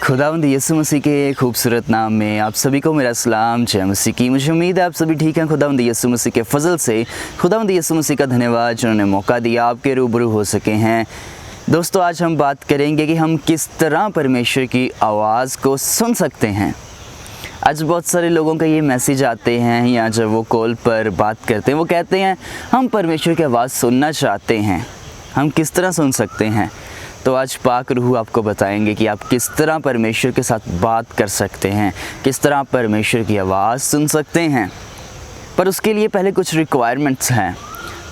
खुदावंद यीशु मसीह के खूबसूरत नाम में आप सभी को मेरा सलाम जय मसीह की। मुझे उम्मीद है आप सभी ठीक हैं। खुदावंद यीशु मसीह के फजल से खुदावंद यीशु मसीह का धन्यवाद जिन्होंने मौका दिया आपके रूबरू हो सके हैं। दोस्तों, आज हम बात करेंगे कि हम किस तरह परमेश्वर की आवाज़ को सुन सकते हैं। आज बहुत सारे लोगों का ये मैसेज आते हैं या जब वो कॉल पर बात करते हैं वो कहते हैं हम परमेश्वर की आवाज़ सुनना चाहते हैं, हम किस तरह सुन सकते हैं। तो आज पाक रूह आपको बताएंगे कि आप किस तरह परमेश्वर के साथ बात कर सकते हैं, किस तरह परमेश्वर की आवाज़ सुन सकते हैं। पर उसके लिए पहले कुछ रिक्वायरमेंट्स हैं।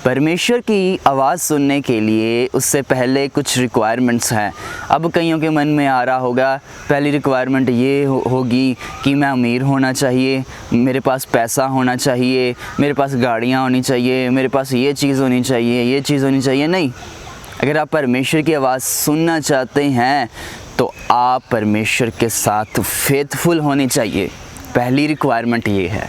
परमेश्वर की आवाज़ सुनने के लिए उससे पहले कुछ रिक्वायरमेंट्स हैं। अब कईयों के मन में आ रहा होगा, पहली रिक्वायरमेंट ये होगी कि मैं अमीर होना चाहिए, मेरे पास पैसा होना चाहिए, मेरे पास गाड़ियाँ होनी चाहिए, मेरे पास ये चीज़ होनी चाहिए, ये चीज़ होनी चाहिए। नहीं, अगर आप परमेश्वर की आवाज़ सुनना चाहते हैं तो आप परमेश्वर के साथ फेथफुल होने चाहिए। पहली रिक्वायरमेंट ये है।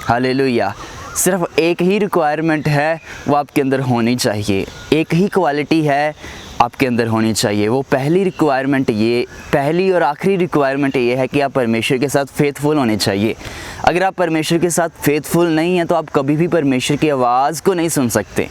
हालेलुया। सिर्फ एक ही रिक्वायरमेंट है, वो आपके अंदर होनी चाहिए। एक ही क्वालिटी है आपके अंदर होनी चाहिए। वो पहली रिक्वायरमेंट पहली और आखिरी रिक्वायरमेंट ये है कि आप परमेश्वर के साथ फेथफुल होने चाहिए। अगर आप परमेश्वर के साथ फेथफुल नहीं हैं तो आप कभी भी परमेश्वर की आवाज़ को नहीं सुन सकते।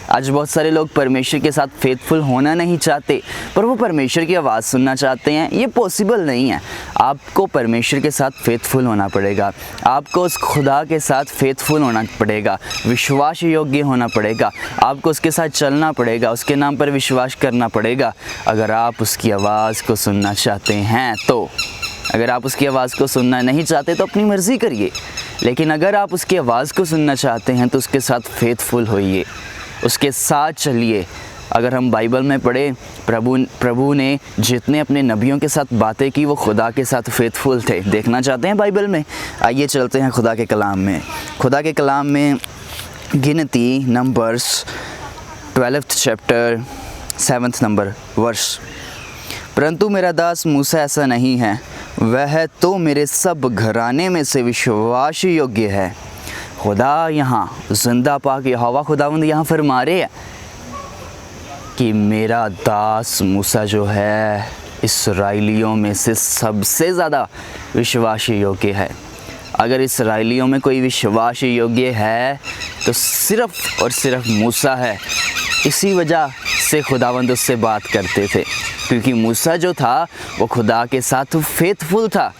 आज बहुत सारे लोग परमेश्वर के साथ फेथफुल होना नहीं चाहते, पर वो परमेश्वर की आवाज़ सुनना चाहते हैं। ये पॉसिबल नहीं है। आपको परमेश्वर के साथ फेथफुल होना पड़ेगा, आपको उस खुदा के साथ फेथफुल होना पड़ेगा, विश्वास योग्य होना पड़ेगा, आपको उसके साथ चलना पड़ेगा, उसके नाम पर विश्वास करना पड़ेगा। अगर आप उसकी आवाज़ को सुनना चाहते हैं तो अगर आप उसकी आवाज़ को सुनना नहीं चाहते तो अपनी मर्ज़ी करिए, लेकिन अगर आप उसकी आवाज़ को सुनना चाहते हैं तो उसके साथ फेथफुल होइए, उसके साथ चलिए। अगर हम बाइबल में पढ़े, प्रभु ने जितने अपने नबियों के साथ बातें की वो खुदा के साथ फेथफुल थे। देखना चाहते हैं बाइबल में? आइए चलते हैं खुदा के कलाम में। खुदा के कलाम में गिनती numbers 12th chapter 7th number verse. परंतु मेरा दास मूसा ऐसा नहीं है, वह तो मेरे सब घराने में से विश्वास योग्य है। खुदा यहाँ जिंदा पाक यहोवा खुदावंद यहाँ फरमा रहे हैं कि मेरा दास मूसा जो है इस्राएलियों में से सबसे ज़्यादा विश्वास योग्य है। अगर इस्राएलियों में कोई विश्वास योग्य है तो सिर्फ़ और सिर्फ मूसा है। इसी वजह से खुदावंद उससे बात करते थे, क्योंकि मूसा जो था वो खुदा के साथ फेथफुल था।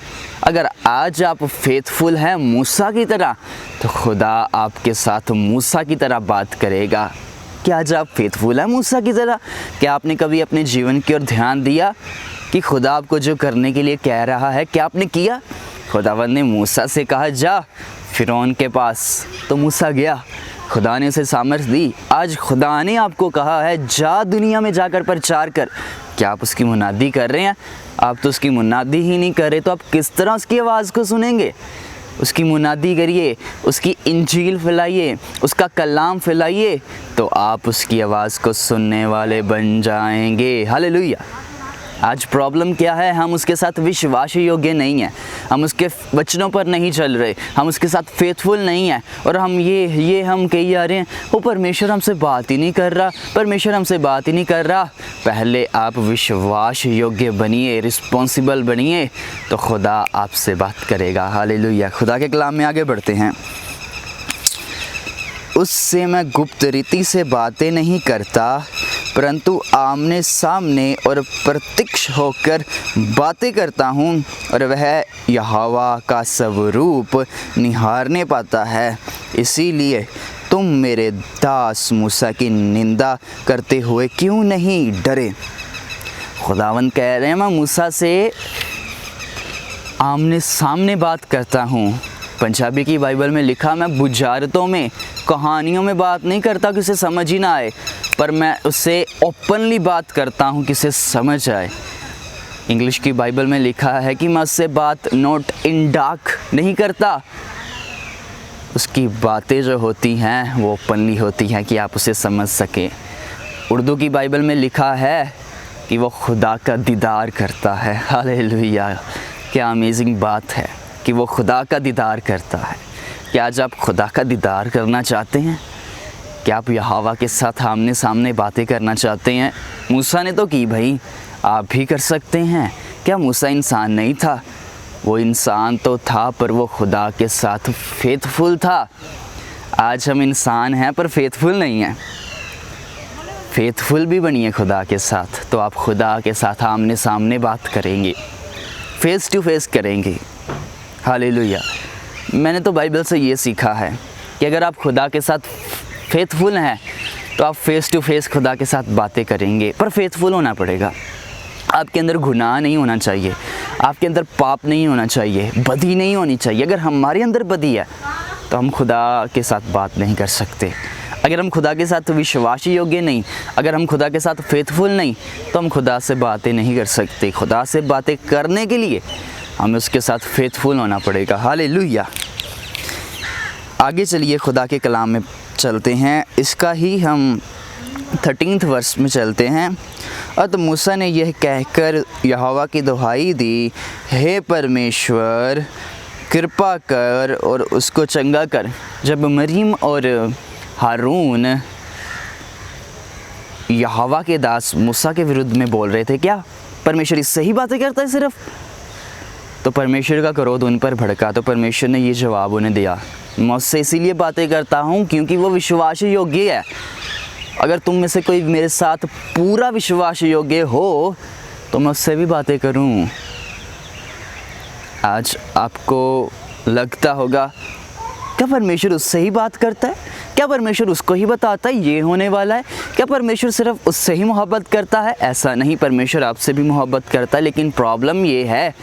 अगर आज आप फेथफुल हैं मूसा की तरह तो खुदा आपके साथ मूसा की तरह बात करेगा। क्या आज आप फेथफुल हैं मूसा की तरह? क्या आपने कभी अपने जीवन की ओर ध्यान दिया कि खुदा आपको जो करने के लिए कह रहा है क्या आपने किया? खुदावंद ने मूसा से कहा जा फिरौन के पास, तो मूसा गया। खुदा ने उसे सामर्थ्य दी। आज खुदा ने आपको कहा है जा दुनिया में जाकर प्रचार कर। क्या आप उसकी मुनादी कर रहे हैं? आप तो उसकी मुनादी ही नहीं कर रहे, तो आप किस तरह उसकी आवाज़ को सुनेंगे? उसकी मुनादी करिए, उसकी इंजील फैलाइए, उसका कलाम फैलाइए, तो आप उसकी आवाज़ को सुनने वाले बन जाएंगे। हालेलुया। आज प्रॉब्लम क्या है? हम उसके साथ विश्वास योग्य नहीं हैं, हम उसके वचनों पर नहीं चल रहे, हम उसके साथ फेथफुल नहीं हैं, और हम ये हम कही जा रहे हैं वो परमेश्वर हमसे बात ही नहीं कर रहा, परमेश्वर हमसे बात ही नहीं कर रहा। पहले आप विश्वास योग्य बनिए, रिस्पॉन्सिबल बनिए, तो खुदा आपसे बात करेगा। हालेलुया। खुदा के कलाम में आगे बढ़ते हैं। उससे मैं गुप्त रीति से बातें नहीं करता, परंतु आमने सामने और प्रत्यक्ष होकर बातें करता हूँ, और वह यहोवा का स्वरूप निहारने पाता है। इसीलिए तुम मेरे दास मूसा की निंदा करते हुए क्यों नहीं डरे? खुदावंद कह रहे हैं मैं मूसा से आमने सामने बात करता हूँ। पंजाबी की बाइबल में लिखा, मैं बुझारतों में, कहानियों में बात नहीं करता कि उसे समझ ही ना आए, पर मैं उससे ओपनली बात करता हूँ कि उसे समझ आए। इंग्लिश की बाइबल में लिखा है कि मैं उससे बात नोट इन डार्क नहीं करता। उसकी बातें जो होती हैं वो ओपनली होती हैं कि आप उसे समझ सकें। उर्दू की बाइबल में लिखा है कि वो खुदा का दीदार करता है। हालेलुया। क्या अमेजिंग बात है कि वो खुदा का दीदार करता है। क्या आज आप खुदा का दीदार करना चाहते हैं? क्या आप यहोवा के साथ आमने सामने बातें करना चाहते हैं? मूसा ने तो की भाई, आप भी कर सकते हैं। क्या मूसा इंसान नहीं था? वो इंसान तो था, पर वो खुदा के साथ फेथफुल था। आज हम इंसान हैं पर फेथफुल नहीं हैं। फेथफुल भी बनिए खुदा के साथ, तो आप खुदा के साथ आमने सामने बात करेंगे, फेस टू फेस करेंगे। हालेलुया। मैंने तो बाइबल से ये सीखा है कि अगर आप खुदा के साथ फेथफुल हैं तो आप फेस टू फेस खुदा के साथ बातें करेंगे, पर फेथफुल होना पड़ेगा। आपके अंदर गुनाह नहीं होना चाहिए, आपके अंदर पाप नहीं होना चाहिए, बदी नहीं होनी चाहिए। अगर हमारे अंदर बदी है तो हम खुदा के साथ बात नहीं कर सकते। अगर हम खुदा के साथ विश्वासी योग्य नहीं, अगर हम खुदा के साथ फेथफुल नहीं, तो हम खुदा से बातें नहीं कर सकते। खुदा से बातें करने के लिए हमें उसके साथ फेथफुल होना पड़ेगा। हालेलुया। आगे चलिए खुदा के कलाम में चलते हैं। इसका ही हम 13th वर्ष में चलते हैं। और तो मूसा ने यह कहकर यहोवा की दुहाई दी, हे परमेश्वर कृपा कर और उसको चंगा कर। जब मरीम और हारून यहोवा के दास मूसा के विरुद्ध में बोल रहे थे, क्या परमेश्वर इससे ही बातें करता है सिर्फ? तो परमेश्वर का क्रोध उन पर भड़का, तो परमेश्वर ने ये जवाब उन्हें दिया, मैं उससे इसीलिए बातें करता हूँ क्योंकि वो विश्वास योग्य है। अगर तुम में से कोई मेरे साथ पूरा विश्वास योग्य हो तो मैं उससे भी बातें करूं। आज आपको लगता होगा क्या परमेश्वर उससे ही बात करता है? क्या परमेश्वर उसको ही बताता है ये होने वाला है? क्या परमेश्वर सिर्फ उससे ही मोहब्बत करता है? ऐसा नहीं, परमेश्वर आपसे भी मोहब्बत करता है, लेकिन प्रॉब्लम ये है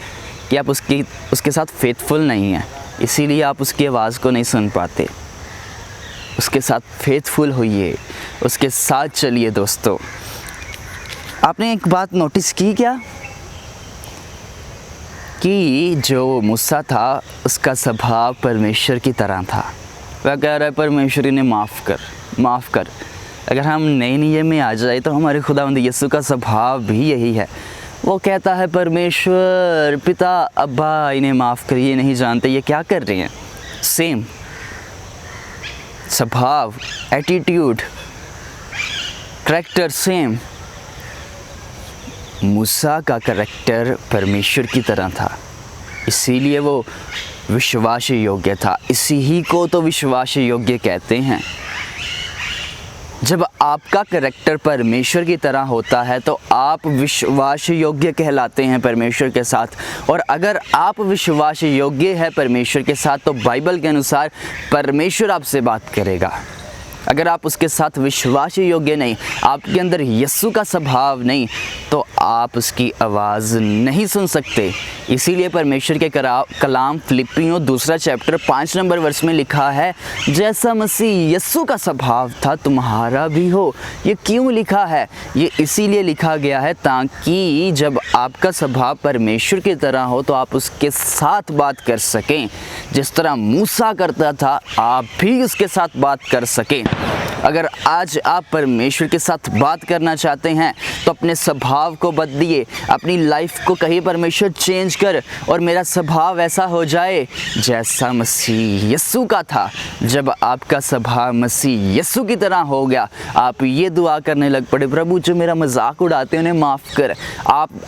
कि आप उसके साथ फेथफुल नहीं हैं, इसीलिए आप उसकी आवाज़ को नहीं सुन पाते। उसके साथ फेथफुल होइए, उसके साथ चलिए। दोस्तों, आपने एक बात नोटिस की क्या कि जो मूसा था उसका स्वभाव परमेश्वर की तरह था। वह कह रहा है परमेश्वर इन्हें माफ़ कर। अगर हम नए नियम में आ जाए तो हमारे खुदावंद यीशु का स्वभाव भी यही है। वो कहता है परमेश्वर पिता अब्बा इन्हें माफ़ कर, ये नहीं जानते ये क्या कर रहे हैं। सेम स्वभाव, एटीट्यूड, करैक्टर सेम। मूसा का करैक्टर परमेश्वर की तरह था, इसीलिए वो विश्वास योग्य था। इसी ही को तो विश्वास योग्य कहते हैं। जब आपका करैक्टर परमेश्वर की तरह होता है तो आप विश्वास योग्य कहलाते हैं परमेश्वर के साथ। और अगर आप विश्वास योग्य है परमेश्वर के साथ तो बाइबल के अनुसार परमेश्वर आपसे बात करेगा। अगर आप उसके साथ विश्वास योग्य नहीं, आपके अंदर यीशु का स्वभाव नहीं, तो आप उसकी आवाज़ नहीं सुन सकते। इसीलिए परमेश्वर के कलाम फिलिपियों 2 चैप्टर 5 नंबर वर्ष में लिखा है, जैसा मसीह यीशु का स्वभाव था तुम्हारा भी हो। ये क्यों लिखा है? ये इसीलिए लिखा गया है ताकि जब आपका स्वभाव परमेश्वर की तरह हो तो आप उसके साथ बात कर सकें। जिस तरह मूसा करता था आप भी उसके साथ बात कर सकें। अगर आज आप परमेश्वर के साथ बात करना चाहते हैं तो अपने स्वभाव को बदलिए, अपनी लाइफ को कहिए परमेश्वर चेंज कर और मेरा स्वभाव ऐसा हो जाए जैसा मसीह यीशु का था। जब आपका स्वभाव मसीह यीशु की तरह हो गया, आप ये दुआ करने लग पड़े, प्रभु जो मेरा मजाक उड़ाते हैं उन्हें माफ़ कर।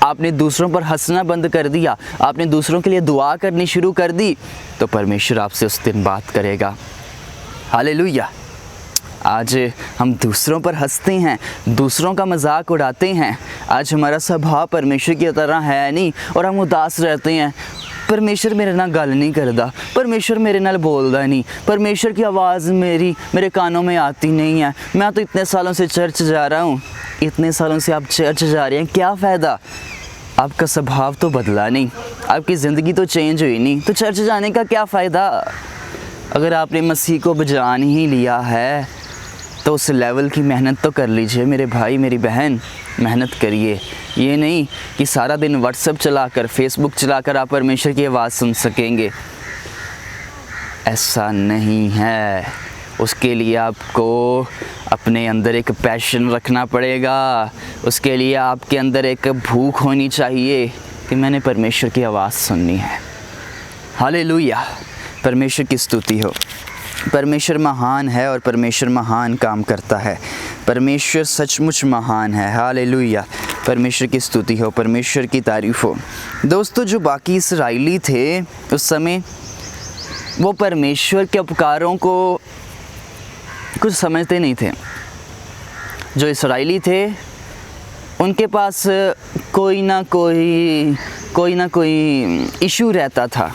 आपने दूसरों पर हंसना बंद कर दिया, आपने दूसरों के लिए दुआ करनी शुरू कर दी, तो परमेश्वर आपसे उस दिन बात करेगा। हालेलुया। आज हम दूसरों पर हंसते हैं, दूसरों का मजाक उड़ाते हैं। आज हमारा स्वभाव परमेश्वर की तरह है नहीं और हम उदास रहते हैं। परमेश्वर मेरे नाल गल नहीं करदा, परमेश्वर मेरे नाल बोलदा नहीं, परमेश्वर की आवाज़ मेरे कानों में आती नहीं है। मैं तो इतने सालों से चर्च जा रहा हूँ। इतने सालों से आप चर्च जा रहे हैं, क्या फ़ायदा? आपका स्वभाव तो बदला नहीं, आपकी ज़िंदगी तो चेंज हुई नहीं, तो चर्च जाने का क्या फ़ायदा? अगर आपने मसीह को बजान ही लिया है तो उस लेवल की मेहनत तो कर लीजिए मेरे भाई मेरी बहन, मेहनत करिए। ये नहीं कि सारा दिन व्हाट्सएप चलाकर, फेसबुक चलाकर आप परमेश्वर की आवाज़ सुन सकेंगे, ऐसा नहीं है। उसके लिए आपको अपने अंदर एक पैशन रखना पड़ेगा, उसके लिए आपके अंदर एक भूख होनी चाहिए कि मैंने परमेश्वर की आवाज़ सुननी है। हालेलुया, परमेश्वर की स्तुति हो। परमेश्वर महान है और परमेश्वर महान काम करता है। परमेश्वर सचमुच महान है। हालेलुया। परमेश्वर की स्तुति हो, परमेश्वर की तारीफ़ हो। दोस्तों, जो बाकी इसराइली थे उस समय, वो परमेश्वर के उपकारों को कुछ समझते नहीं थे। जो इसराइली थे उनके पास कोई ना कोई इशू रहता था।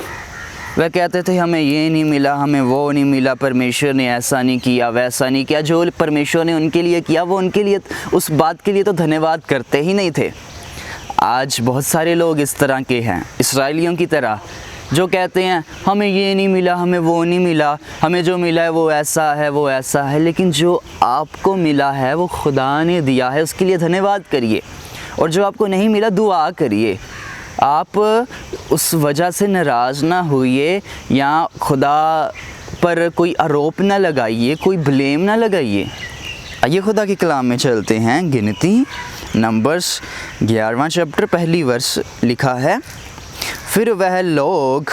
वह कहते थे हमें ये नहीं मिला, हमें वो नहीं मिला, परमेश्वर ने ऐसा नहीं किया, वैसा नहीं किया। जो परमेश्वर ने उनके लिए किया वो उनके लिए उस बात के लिए तो धन्यवाद करते ही नहीं थे। आज बहुत सारे लोग इस तरह के हैं, इसराइलियों की तरह, जो कहते हैं हमें ये नहीं मिला, हमें वो नहीं मिला, हमें जो मिला है वो ऐसा है, वो ऐसा है। लेकिन जो आपको मिला है वो खुदा ने दिया है, उसके लिए धन्यवाद करिए। और जो आपको नहीं मिला, दुआ करिए। आप उस वजह से नाराज़ ना होइए या खुदा पर कोई आरोप ना लगाइए, कोई ब्लेम ना लगाइए। आइए खुदा के कलाम में चलते हैं। गिनती नंबर्स 11वां चैप्टर पहली वर्ष लिखा है, फिर वह लोग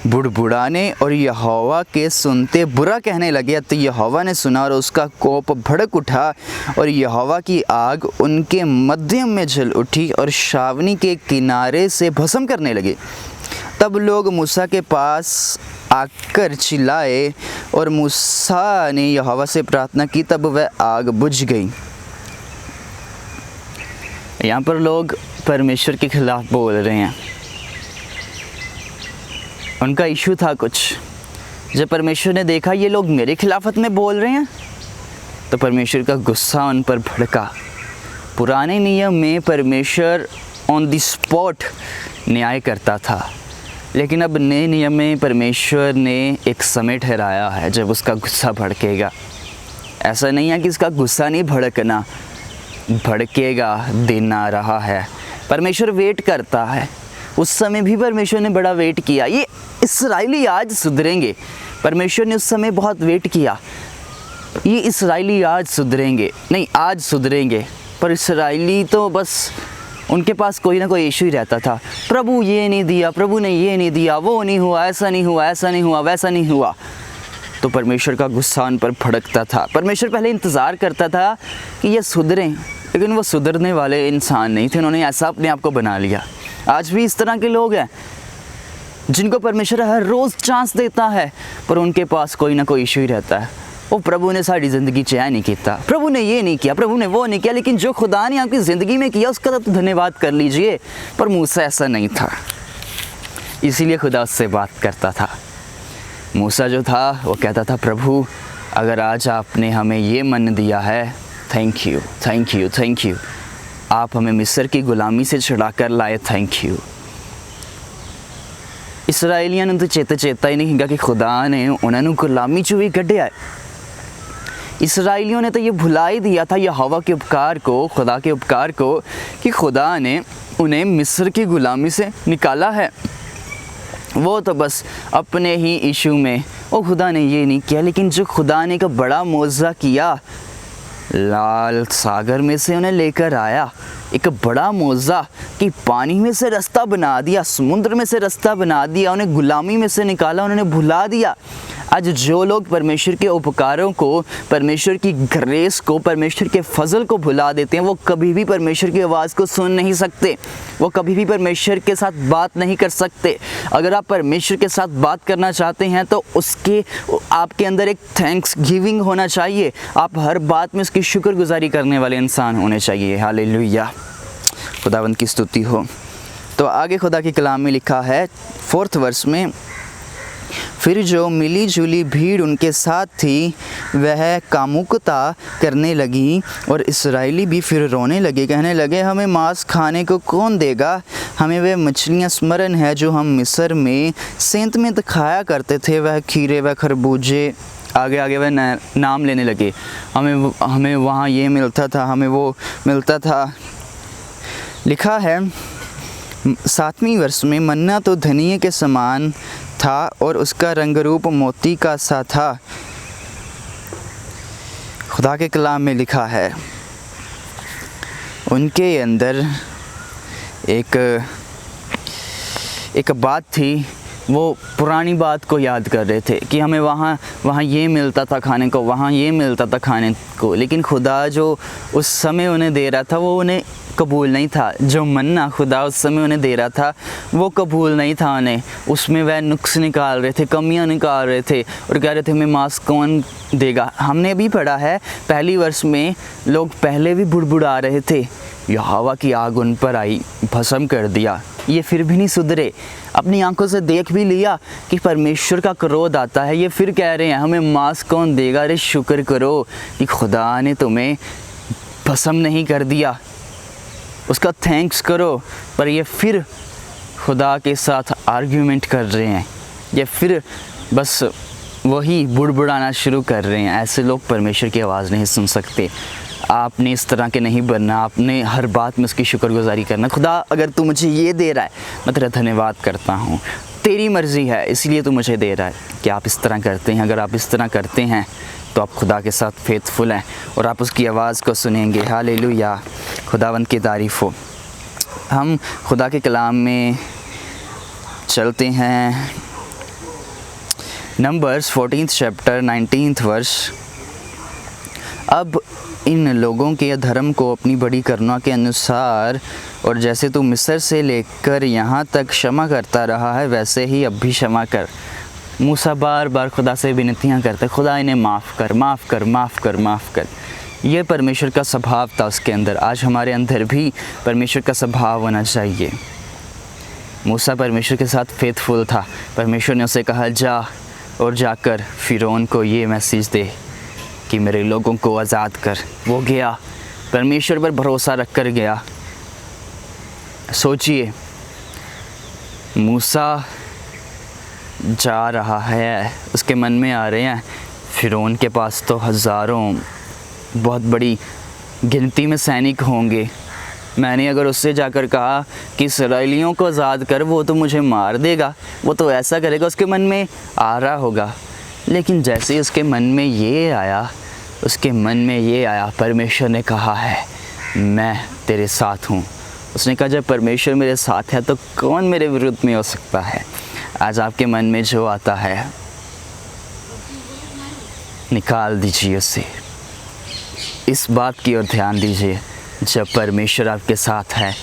बुड़बुड़ाने और यहोवा के सुनते बुरा कहने लगे। तो यहोवा ने सुना और उसका कोप भड़क उठा और यहोवा की आग उनके मध्य में जल उठी और छावनी के किनारे से भस्म करने लगे। तब लोग मूसा के पास आकर चिल्लाए और मूसा ने यहोवा से प्रार्थना की, तब वह आग बुझ गई। यहाँ पर लोग परमेश्वर के खिलाफ बोल रहे हैं। उनका इशू था कुछ। जब परमेश्वर ने देखा ये लोग मेरे खिलाफत में बोल रहे हैं, तो परमेश्वर का गुस्सा उन पर भड़का। पुराने नियम में परमेश्वर ऑन द स्पॉट न्याय करता था, लेकिन अब नए नियम में परमेश्वर ने एक समय ठहराया है जब उसका गुस्सा भड़केगा। ऐसा नहीं है कि इसका गुस्सा नहीं भड़कना, भड़केगा, दिन आ रहा है। परमेश्वर वेट करता है। उस समय भी परमेश्वर ने बड़ा वेट किया। ये इसराइली आज सुधरेंगे। परमेश्वर ने उस समय बहुत वेट किया। ये इसराइली आज सुधरेंगे, नहीं आज सुधरेंगे। पर इसराइली तो बस उनके पास कोई ना कोई इशू ही रहता था। प्रभु ये नहीं दिया, प्रभु ने ये नहीं दिया, वो नहीं हुआ, ऐसा नहीं हुआ, ऐसा नहीं हुआ, वैसा नहीं हुआ। तो परमेश्वर का गुस्सा उन पर भड़कता था। परमेश्वर पहले इंतज़ार करता था कि ये सुधरें, लेकिन वो सुधरने वाले इंसान नहीं थे। उन्होंने ऐसा अपने आप को बना लिया। आज भी इस तरह के लोग हैं जिनको परमेश्वर हर रोज़ चांस देता है, पर उनके पास कोई ना कोई इशू ही रहता है। वो प्रभु ने सारी ज़िंदगी चैन नहीं किया, प्रभु ने ये नहीं किया, प्रभु ने वो नहीं किया। लेकिन जो खुदा ने आपकी ज़िंदगी में किया उसका तो धन्यवाद कर लीजिए। पर मूसा ऐसा नहीं था, इसीलिए खुदा उससे बात करता था। मूसा जो था वो कहता था, प्रभु अगर आज आपने हमें ये मन दिया है, thank you, thank you, thank you. आप हमें मिस्र की गुलामी से छुड़ा कर लाए, थैंक यू। इसराइलियों ने तो चेता ही नहीं कि खुदा ने उन्होंने गुलामी चों भी कढ़िया है। इसराइलियों ने तो ये भुला ही दिया था यहोवा के उपकार को, खुदा के उपकार को, कि खुदा ने उन्हें मिस्र की गुलामी से निकाला है। वो तो बस अपने ही इशू में, वो खुदा ने ये नहीं किया। लेकिन जो खुदा ने का बड़ा मौज़ा किया, लाल सागर में से उन्हें लेकर आया, एक बड़ा मौज़ा कि पानी में से रास्ता बना दिया, समुद्र में से रास्ता बना दिया, उन्हें गुलामी में से निकाला, उन्होंने भुला दिया। आज जो लोग परमेश्वर के उपकारों को, परमेश्वर की ग्रेस को, परमेश्वर के फजल को भुला देते हैं, वो कभी भी परमेश्वर की आवाज़ को सुन नहीं सकते। वो कभी भी परमेश्वर के साथ बात नहीं कर सकते। अगर आप परमेश्वर के साथ बात करना चाहते हैं तो उसके आपके अंदर एक थैंक्स गिविंग होना चाहिए। आप हर बात में उसकी शुक्रगुजारी करने वाले इंसान होने चाहिए। हालेलुया, खुदावंद की स्तुति हो। तो आगे खुदा के कलाम में लिखा है 4th वर्ष में, फिर जो मिली जुली भीड़ उनके साथ थी वह कामुकता करने लगी और इसराइली भी फिर रोने लगे, कहने लगे हमें मांस खाने को कौन देगा? हमें वह मछलियाँ स्मरण है जो हम मिस्र में सेंत में खाया करते थे, वह खीरे वह खरबूजे। आगे वह नाम लेने लगे, हमें वहाँ ये मिलता था, हमें वो मिलता था। लिखा है 7वें वर्ष में, मन्ना तो धनिये के समान था और उसका रंग रूप मोती का सा था। खुदा के कलाम में लिखा है उनके अंदर एक बात थी, वो पुरानी बात को याद कर रहे थे कि हमें वहाँ ये मिलता था खाने को, वहाँ ये मिलता था खाने को। लेकिन खुदा जो उस समय उन्हें दे रहा था वो उन्हें कबूल नहीं था। जो मन्ना खुदा उस समय उन्हें दे रहा था वो कबूल नहीं था उन्हें। उसमें वह नुक्स निकाल रहे थे, कमियां निकाल रहे थे और कह रहे थे हमें मांस कौन देगा। हमने भी पढ़ा है पहली वर्ष में लोग पहले भी बुड़बुड़ा रहे थे, यहोवा की आग उन पर आई, भस्म कर दिया। ये फिर भी नहीं सुधरे, अपनी आंखों से देख भी लिया कि परमेश्वर का क्रोध आता है। ये फिर कह रहे हैं हमें मांस कौन देगा। अरे शुक्र करो कि खुदा ने तुम्हें भस्म नहीं कर दिया, उसका थैंक्स करो। पर ये फिर खुदा के साथ आर्ग्यूमेंट कर रहे हैं, ये फिर बस वही बुड़बुड़ाना शुरू कर रहे हैं। ऐसे लोग परमेश्वर की आवाज़ नहीं सुन सकते। आपने इस तरह के नहीं बनना, आपने हर बात में उसकी शुक्रगुजारी करना। खुदा अगर तू मुझे ये दे रहा है मैं तेरा धन्यवाद करता हूँ, तेरी मर्ज़ी है इसलिए तू मुझे दे रहा है। कि आप इस तरह करते हैं? अगर आप इस तरह करते हैं तो आप खुदा के साथ फेथफुल हैं और आप उसकी आवाज़ को सुनेंगे। हालेलुया, खुदावंद की तारीफ़ हो। हम खुदा के कलाम में चलते हैं। Numbers 14th chapter 19th verse. अब इन लोगों के अधर्म को अपनी बड़ी करुणा के अनुसार और जैसे तू मिस्र से लेकर यहाँ तक क्षमा करता रहा है वैसे ही अब भी क्षमा कर। मूसा बार बार खुदा से विनतियाँ करते, खुदा इन्हें माफ़ कर, माफ़ कर, माफ़ कर, माफ़ कर। ये परमेश्वर का स्वभाव था उसके अंदर। आज हमारे अंदर भी परमेश्वर का स्वभाव होना चाहिए। मूसा परमेश्वर के साथ फेथफुल था। परमेश्वर ने उसे कहा जा और जाकर फ़िरौन को ये मैसेज दे कि मेरे लोगों को आज़ाद कर। वो गया, परमेश्वर पर भरोसा रख कर गया। सोचिए, मूसा जा रहा है, उसके मन में आ रहे हैं फ़िरौन के पास तो हज़ारों, बहुत बड़ी गिनती में सैनिक होंगे। मैंने अगर उससे जाकर कहा कि इसराइलियों को आज़ाद कर, वो तो मुझे मार देगा, वो तो ऐसा करेगा, उसके मन में आ रहा होगा। लेकिन जैसे उसके मन में ये आया, परमेश्वर ने कहा है मैं तेरे साथ हूँ। उसने कहा जब परमेश्वर मेरे साथ है तो कौन मेरे विरुद्ध में हो सकता है। आज आपके मन में जो आता है निकाल दीजिए उसे। इस बात की ओर ध्यान दीजिए, जब परमेश्वर आपके साथ है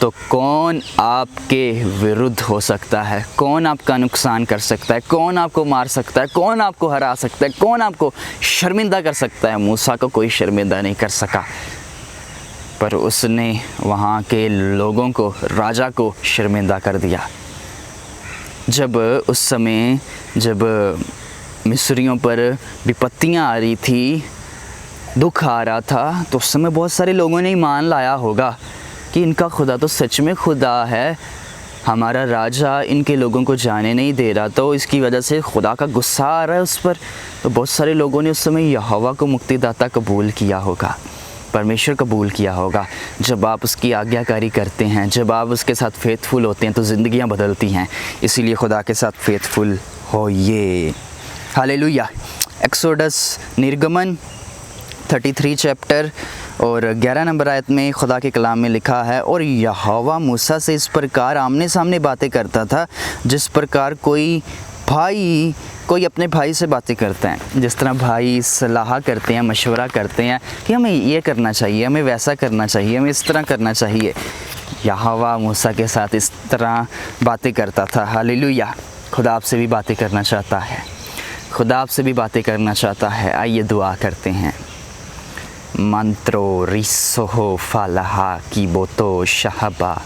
तो कौन आपके विरुद्ध हो सकता है, कौन आपका नुकसान कर सकता है, कौन आपको मार सकता है, कौन आपको हरा सकता है, कौन आपको शर्मिंदा कर सकता है। मूसा को कोई शर्मिंदा नहीं कर सका, पर उसने वहाँ के लोगों को, राजा को शर्मिंदा कर दिया। जब उस समय जब मिस्रियों पर विपत्तियाँ आ रही थी, दुख आ रहा था, तो उस समय बहुत सारे लोगों ने ईमान लाया होगा कि इनका खुदा तो सच में खुदा है, हमारा राजा इनके लोगों को जाने नहीं दे रहा, तो इसकी वजह से खुदा का गुस्सा आ रहा है उस पर। तो बहुत सारे लोगों ने उस समय यहोवा को मुक्तिदाता कबूल किया होगा, परमेश्वर कबूल किया होगा। जब आप उसकी आज्ञाकारी करते हैं, जब आप उसके साथ फेथफुल होते हैं तो ज़िंदगियाँ बदलती हैं। इसीलिए खुदा के साथ फेथफुल होइए। हालेलुया। एक्सोडस निर्गमन 33 चैप्टर और 11 नंबर आयत में खुदा के कलाम में लिखा है, और यहोवा मूसा से इस प्रकार आमने सामने बातें करता था जिस प्रकार कोई अपने भाई से बातें करता है। जिस तरह भाई सलाह करते हैं, मशवरा करते हैं कि हमें ये करना चाहिए, हमें वैसा करना चाहिए, हमें इस तरह करना चाहिए। यहोवा मूसा के साथ इस तरह बातें करता था। हालेलुया। खुदा आपसे भी बातें करना चाहता है, खुदा आपसे भी बातें करना चाहता है। आइए दुआ करते हैं। मंत्रो रिसोहो फालहा कीबोतो शहबा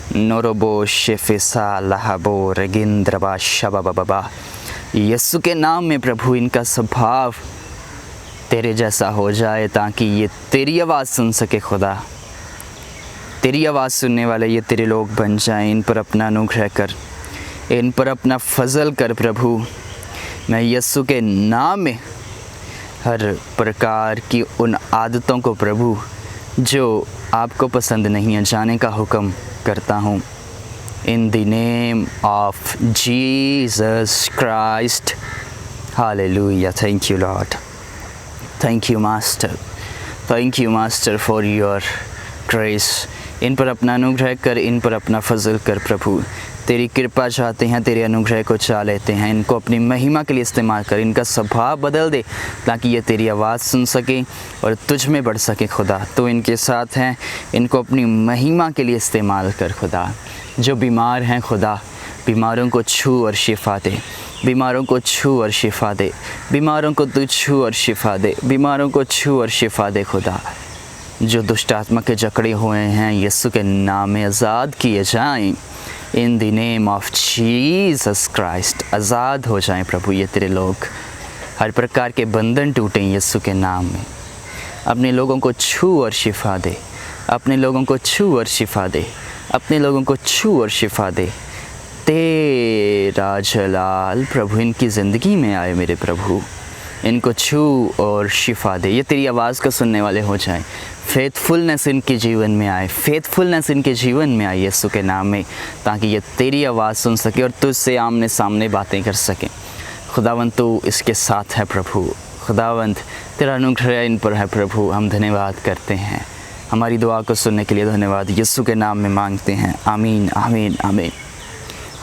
नोरोबो शेफेसा लहबो रगिंद्रबा शबाबा। यीशु के नाम में प्रभु इनका स्वभाव तेरे जैसा हो जाए ताकि ये तेरी आवाज़ सुन सके। खुदा तेरी आवाज़ सुनने वाले ये तेरे लोग बन जाएं। इन पर अपना अनुग्रह कर, इन पर अपना फजल कर प्रभु। मैं यीशु के नाम में हर प्रकार की उन आदतों को प्रभु जो आपको पसंद नहीं है जाने का हुक्म करता हूँ। In the name of Jesus Christ. Hallelujah. Thank you Lord, thank you master, thank you master for your grace इन पर अपना अनुग्रह कर, इन पर अपना फजल कर प्रभु। तेरी कृपा चाहते हैं, तेरे अनुग्रह को चाह लेते हैं। इनको अपनी महिमा के लिए इस्तेमाल कर, इनका स्वभाव बदल दे ताकि ये तेरी आवाज़ सुन सके और तुझ में बढ़ सके खुदा। तो इनके साथ हैं, इनको अपनी महिमा के लिए इस्तेमाल कर खुदा। जो बीमार हैं खुदा, बीमारों को छू और शिफा दे, बीमारों को छू और शिफा दे, बीमारों को तू छू और शिफा दे, बीमारों को छू और शिफा दे खुदा। जो दुष्ट आत्मा के जकड़े हुए हैं यीशु के नाम में आज़ाद किए जाएं। In the name of Jesus Christ आज़ाद हो जाएं प्रभु ये तेरे लोग। हर प्रकार के बंधन टूटें यीशु के नाम में। अपने लोगों को छू और शिफा दे, अपने लोगों को छू और शिफा दे, अपने लोगों को छू और शिफा दे। तेरा जलाल प्रभु इनकी ज़िंदगी में आए मेरे प्रभु। इनको छू और शिफा दे, ये तेरी आवाज़ को सुनने वाले हो जाएं। फेथफुलनेस इनके जीवन में आए, फेथफुलनेस इनके जीवन में आए यीशु के नाम में, ताकि ये तेरी आवाज़ सुन सके और तुझसे आमने सामने बातें कर सकें। खुदावंत तू इसके साथ है प्रभु। खुदावंत तेरा अनुग्रह इन पर है प्रभु। हम धन्यवाद करते हैं, हमारी दुआ को सुनने के लिए धन्यवाद यीशु के नाम में मांगते हैं। आमीन आमीन आमीन।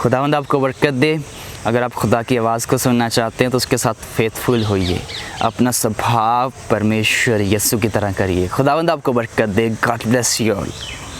खुदावंद आपको बरकत दे। अगर आप खुदा की आवाज़ को सुनना चाहते हैं तो उसके साथ फेथफुल होइए, अपना स्वभाव परमेश्वर यीशु की तरह करिए। खुदावंद आपको बरकत दे। God bless you all.